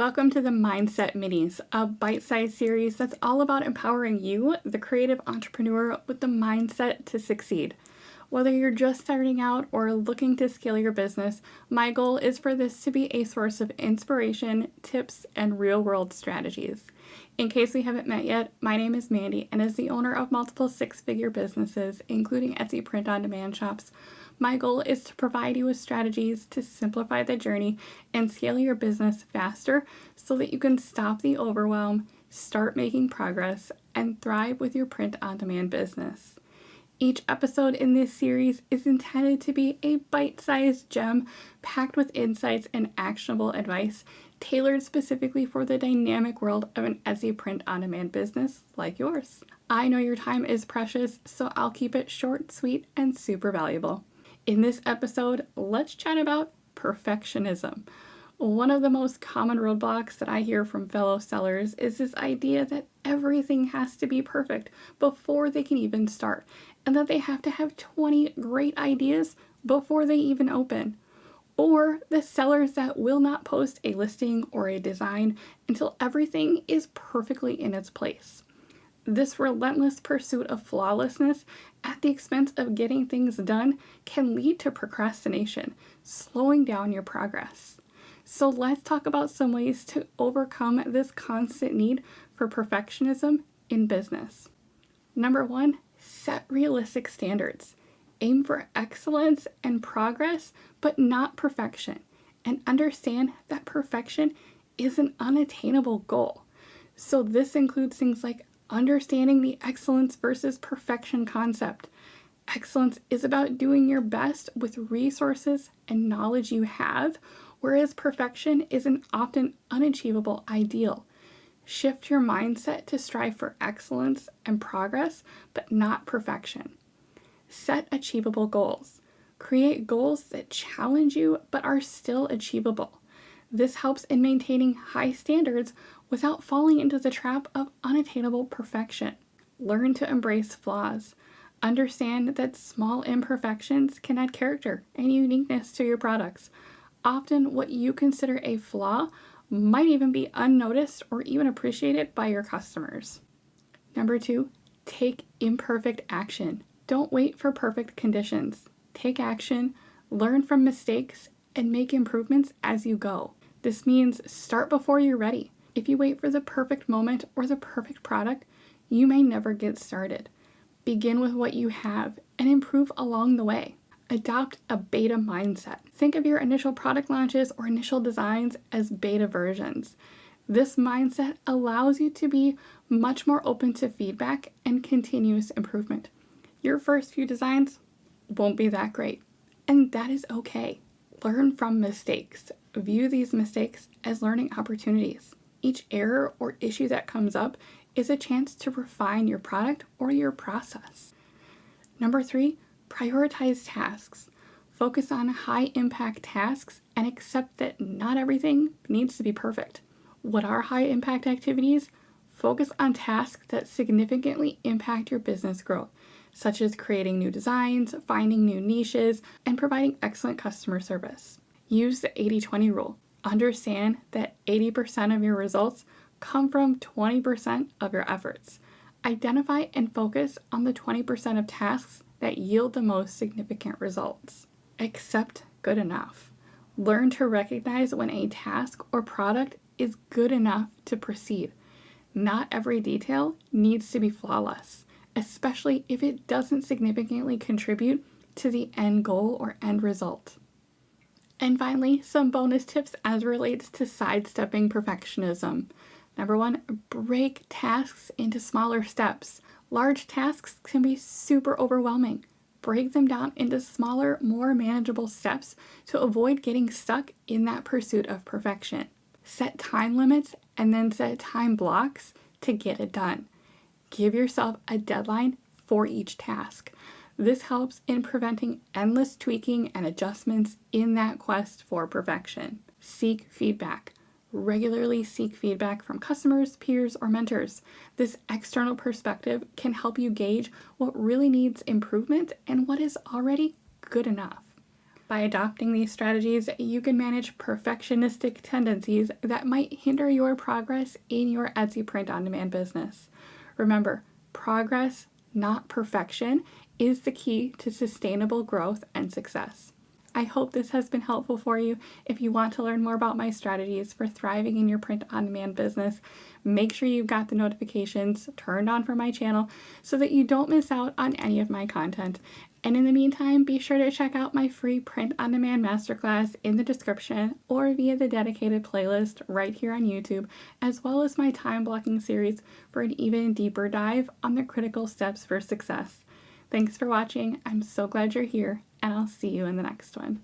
Welcome to the Mindset Minis, a bite-sized series that's all about empowering you, the creative entrepreneur, with the mindset to succeed. Whether you're just starting out or looking to scale your business, my goal is for this to be a source of inspiration, tips, and real-world strategies. In case we haven't met yet, my name is Mandy, and as the owner of multiple six-figure businesses, including Etsy print-on-demand shops, my goal is to provide you with strategies to simplify the journey and scale your business faster so that you can stop the overwhelm, start making progress, and thrive with your print-on-demand business. Each episode in this series is intended to be a bite-sized gem packed with insights and actionable advice tailored specifically for the dynamic world of an Etsy print-on-demand business like yours. I know your time is precious, so I'll keep it short, sweet, and super valuable. In this episode, let's chat about perfectionism. One of the most common roadblocks that I hear from fellow sellers is this idea that everything has to be perfect before they can even start, and that they have to have 20 great ideas before they even open. Or the sellers that will not post a listing or a design until everything is perfectly in its place. This relentless pursuit of flawlessness at the expense of getting things done can lead to procrastination, slowing down your progress. So let's talk about some ways to overcome this constant need for perfectionism in business. Number 1, set realistic standards. Aim for excellence and progress, but not perfection. And understand that perfection is an unattainable goal. So this includes things like understanding the excellence versus perfection concept. Excellence is about doing your best with resources and knowledge you have, whereas perfection is an often unachievable ideal. Shift your mindset to strive for excellence and progress, but not perfection. Set achievable goals. Create goals that challenge you but are still achievable. This helps in maintaining high standards without falling into the trap of unattainable perfection. Learn to embrace flaws. Understand that small imperfections can add character and uniqueness to your products. Often, what you consider a flaw might even be unnoticed or even appreciated by your customers. Number 2, take imperfect action. Don't wait for perfect conditions. Take action, learn from mistakes, and make improvements as you go. This means start before you're ready. If you wait for the perfect moment or the perfect product, you may never get started. Begin with what you have and improve along the way. Adopt a beta mindset. Think of your initial product launches or initial designs as beta versions. This mindset allows you to be much more open to feedback and continuous improvement. Your first few designs won't be that great, and that is okay. Learn from mistakes. View these mistakes as learning opportunities. Each error or issue that comes up is a chance to refine your product or your process. Number 3, prioritize tasks. Focus on high-impact tasks and accept that not everything needs to be perfect. What are high-impact activities? Focus on tasks that significantly impact your business growth, such as creating new designs, finding new niches, and providing excellent customer service. Use the 80-20 rule. Understand that 80% of your results come from 20% of your efforts. Identify and focus on the 20% of tasks that yield the most significant results. Accept good enough. Learn to recognize when a task or product is good enough to proceed. Not every detail needs to be flawless, especially if it doesn't significantly contribute to the end goal or end result. And finally, some bonus tips as relates to sidestepping perfectionism. Number 1, break tasks into smaller steps. Large tasks can be super overwhelming. Break them down into smaller, more manageable steps to avoid getting stuck in that pursuit of perfection. Set time limits and then set time blocks to get it done. Give yourself a deadline for each task. This helps in preventing endless tweaking and adjustments in that quest for perfection. Seek feedback. Regularly seek feedback from customers, peers, or mentors. This external perspective can help you gauge what really needs improvement and what is already good enough. By adopting these strategies, you can manage perfectionistic tendencies that might hinder your progress in your Etsy print-on-demand business. Remember, progress, not perfection, is the key to sustainable growth and success. I hope this has been helpful for you. If you want to learn more about my strategies for thriving in your print-on-demand business, make sure you've got the notifications turned on for my channel so that you don't miss out on any of my content. And in the meantime, be sure to check out my free print-on-demand masterclass in the description or via the dedicated playlist right here on YouTube, as well as my time blocking series for an even deeper dive on the critical steps for success. Thanks for watching. I'm so glad you're here, and I'll see you in the next one.